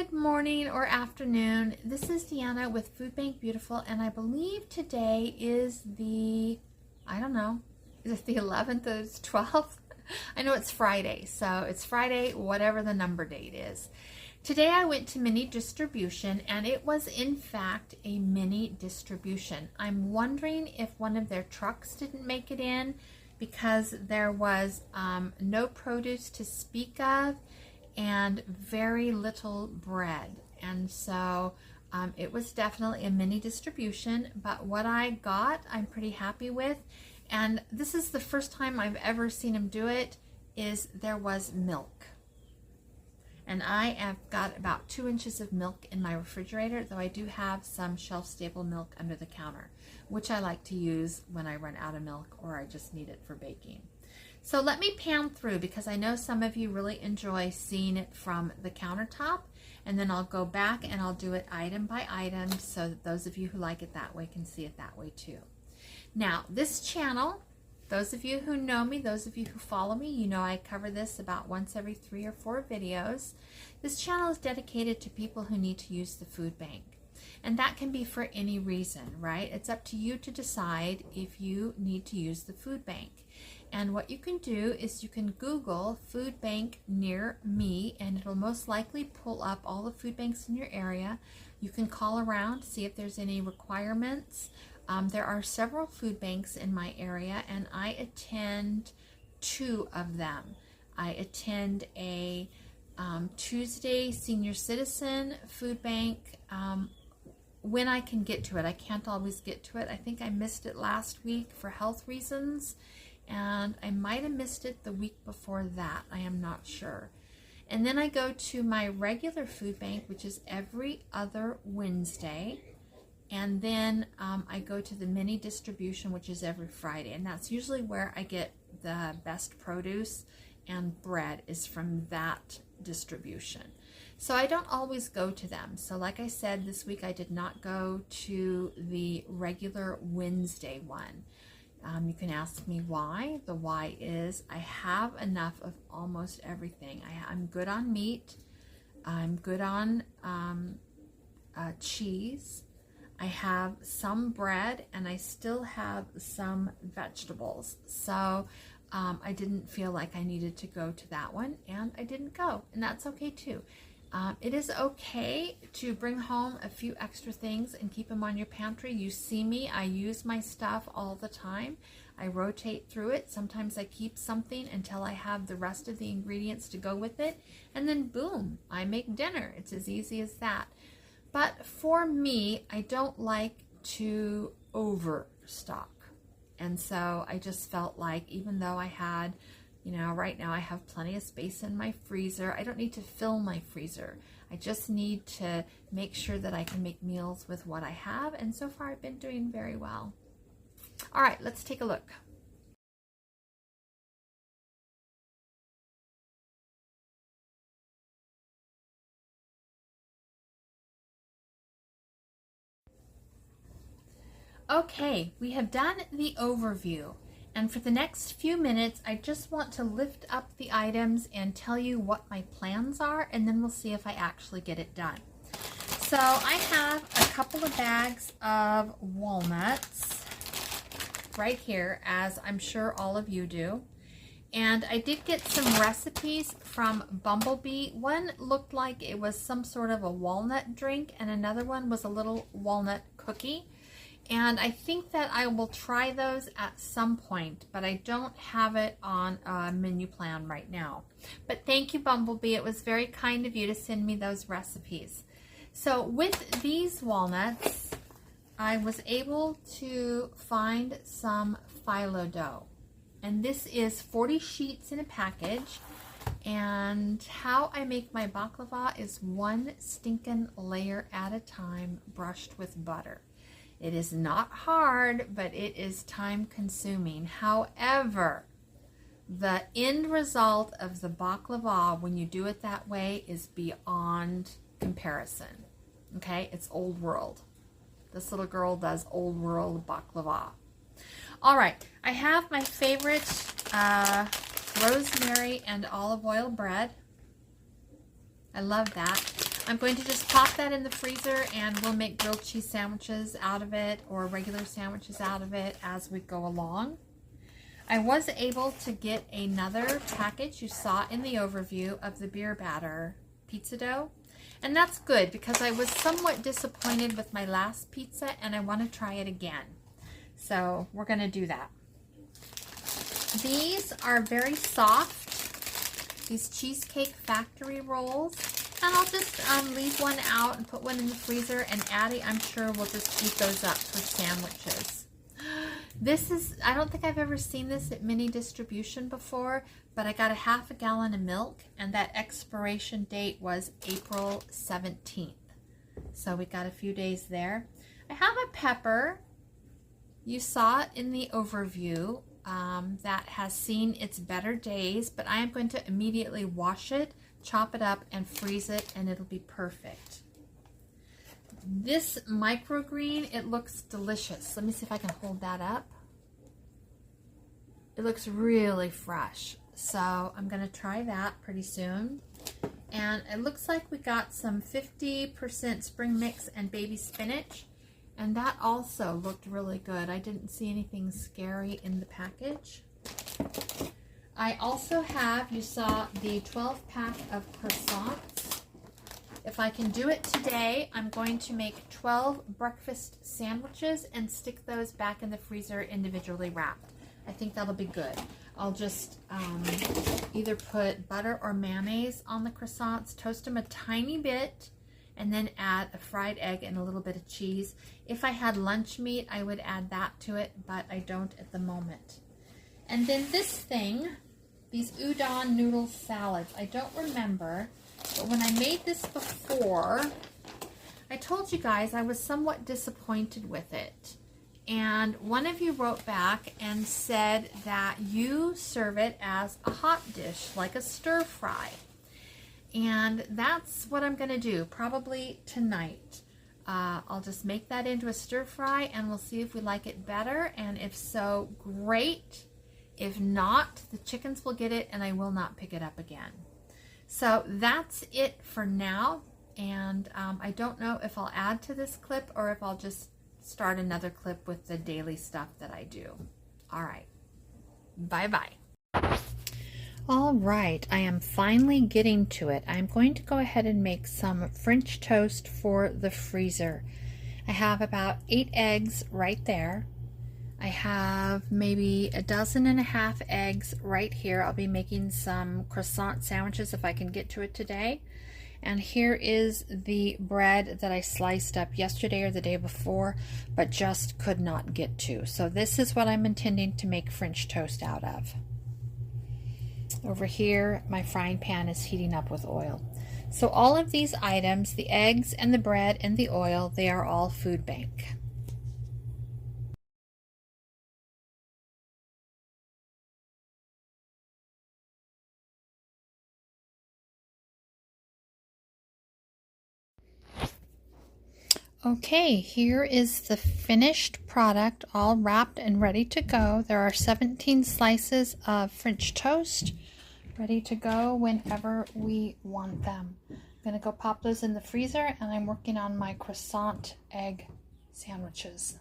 Good morning or afternoon. This is Deanna with Food Bank Beautiful, and I believe today is I don't know, is it the 11th or the 12th? I know it's Friday, so it's Friday, whatever the number date is. Today I went to mini distribution, and it was in fact a mini distribution. I'm wondering if one of their trucks didn't make it in because there was no produce to speak of and very little bread, and so it was definitely a mini distribution, but what I got I'm pretty happy with. And this is the first time I've ever seen him do it. Is there was milk, and I have got about 2 inches of milk in my refrigerator, though I do have some shelf stable milk under the counter, which I like to use when I run out of milk or I just need it for baking. So let me pan through, because I know some of you really enjoy seeing it from the countertop, and then I'll go back and I'll do it item by item so that those of you who like it that way can see it that way too. Now, this channel, those of you who know me, those of you who follow me, you know I cover this about once every 3 or 4 videos. This channel is dedicated to people who need to use the food bank. And that can be for any reason, right? It's up to you to decide if you need to use the food bank. And what you can do is you can Google food bank near me, and it'll most likely pull up all the food banks in your area. You can call around, see if there's any requirements. There are several food banks in my area, and I attend 2 of them. I attend a Tuesday senior citizen food bank when I can get to it. I can't always get to it. I think I missed it last week for health reasons, and I might have missed it the week before that. I am not sure. And then I go to my regular food bank, which is every other Wednesday. And then I go to the mini distribution, which is every Friday. And that's usually where I get the best produce, and bread is from that distribution. So I don't always go to them. So like I said, this week I did not go to the regular Wednesday one. You can ask me why. The why is I have enough of almost everything. I'm good on meat. I'm good on cheese. I have some bread, and I still have some vegetables. So I didn't feel like I needed to go to that one, and I didn't go, and that's okay too. It is okay to bring home a few extra things and keep them on your pantry. You see me, I use my stuff all the time. I rotate through it. Sometimes I keep something until I have the rest of the ingredients to go with it, and then boom, I make dinner. It's as easy as that. But for me, I don't like to overstock. And so I just felt like, even though I had, you know, right now I have plenty of space in my freezer, I don't need to fill my freezer. I just need to make sure that I can make meals with what I have. And so far I've been doing very well. All right, let's take a look. Okay, we have done the overview, and for the next few minutes I just want to lift up the items and tell you what my plans are, and then we'll see if I actually get it done. So I have a couple of bags of walnuts right here, as I'm sure all of you do. And I did get some recipes from Bumblebee. One looked like it was some sort of a walnut drink, and another one was a little walnut cookie. And I think that I will try those at some point, but I don't have it on a menu plan right now. But thank you, Bumblebee. It was very kind of you to send me those recipes. So with these walnuts, I was able to find some phyllo dough. And this is 40 sheets in a package. And how I make my baklava is 1 stinking layer at a time, brushed with butter. It is not hard, but it is time consuming. However, the end result of the baklava, when you do it that way, is beyond comparison. Okay, it's old world. This little girl does old world baklava. All right, I have my favorite rosemary and olive oil bread. I love that. I'm going to just pop that in the freezer and we'll make grilled cheese sandwiches out of it or regular sandwiches out of it as we go along. I was able to get another package you saw in the overview of the beer batter pizza dough. And that's good because I was somewhat disappointed with my last pizza and I want to try it again. So we're going to do that. These are very soft, these Cheesecake Factory rolls. And I'll just leave one out and put one in the freezer, and Addie, I'm sure, will just eat those up for sandwiches. This is, I don't think I've ever seen this at mini distribution before, but I got a half a gallon of milk, and that expiration date was April 17th. So we got a few days there. I have a pepper. You saw it in the overview that has seen its better days, but I am going to immediately wash it, chop it up, and freeze it, and it'll be perfect. This microgreen, it looks delicious. Let me see if I can hold that up. It looks really fresh. So I'm going to try that pretty soon. And it looks like we got some 50% spring mix and baby spinach. And that also looked really good. I didn't see anything scary in the package. I also have, you saw the 12-pack of croissants. If I can do it today, I'm going to make 12 breakfast sandwiches and stick those back in the freezer individually wrapped. I think that'll be good. I'll just either put butter or mayonnaise on the croissants, toast them a tiny bit, and then add a fried egg and a little bit of cheese. If I had lunch meat, I would add that to it, but I don't at the moment. And then this thing, these udon noodle salads. I don't remember, but when I made this before, I told you guys I was somewhat disappointed with it. And one of you wrote back and said that you serve it as a hot dish, like a stir fry. And that's what I'm going to do, probably tonight. I'll just make that into a stir fry and we'll see if we like it better. And if so, great. If not, the chickens will get it and I will not pick it up again. So that's it for now. And I don't know if I'll add to this clip or if I'll just start another clip with the daily stuff that I do. All right. Bye-bye. All right, I am finally getting to it. I'm going to go ahead and make some French toast for the freezer. I have about 8 eggs right there. I have maybe 1.5 dozen eggs right here. I'll be making some croissant sandwiches if I can get to it today. And here is the bread that I sliced up yesterday or the day before, but just could not get to. So this is what I'm intending to make French toast out of. Over here, my frying pan is heating up with oil. So all of these items, the eggs and the bread and the oil, they are all Food Bank. Okay, here is the finished product, all wrapped and ready to go. There are 17 slices of French toast ready to go whenever we want them. I'm going to go pop those in the freezer, and I'm working on my croissant egg sandwiches.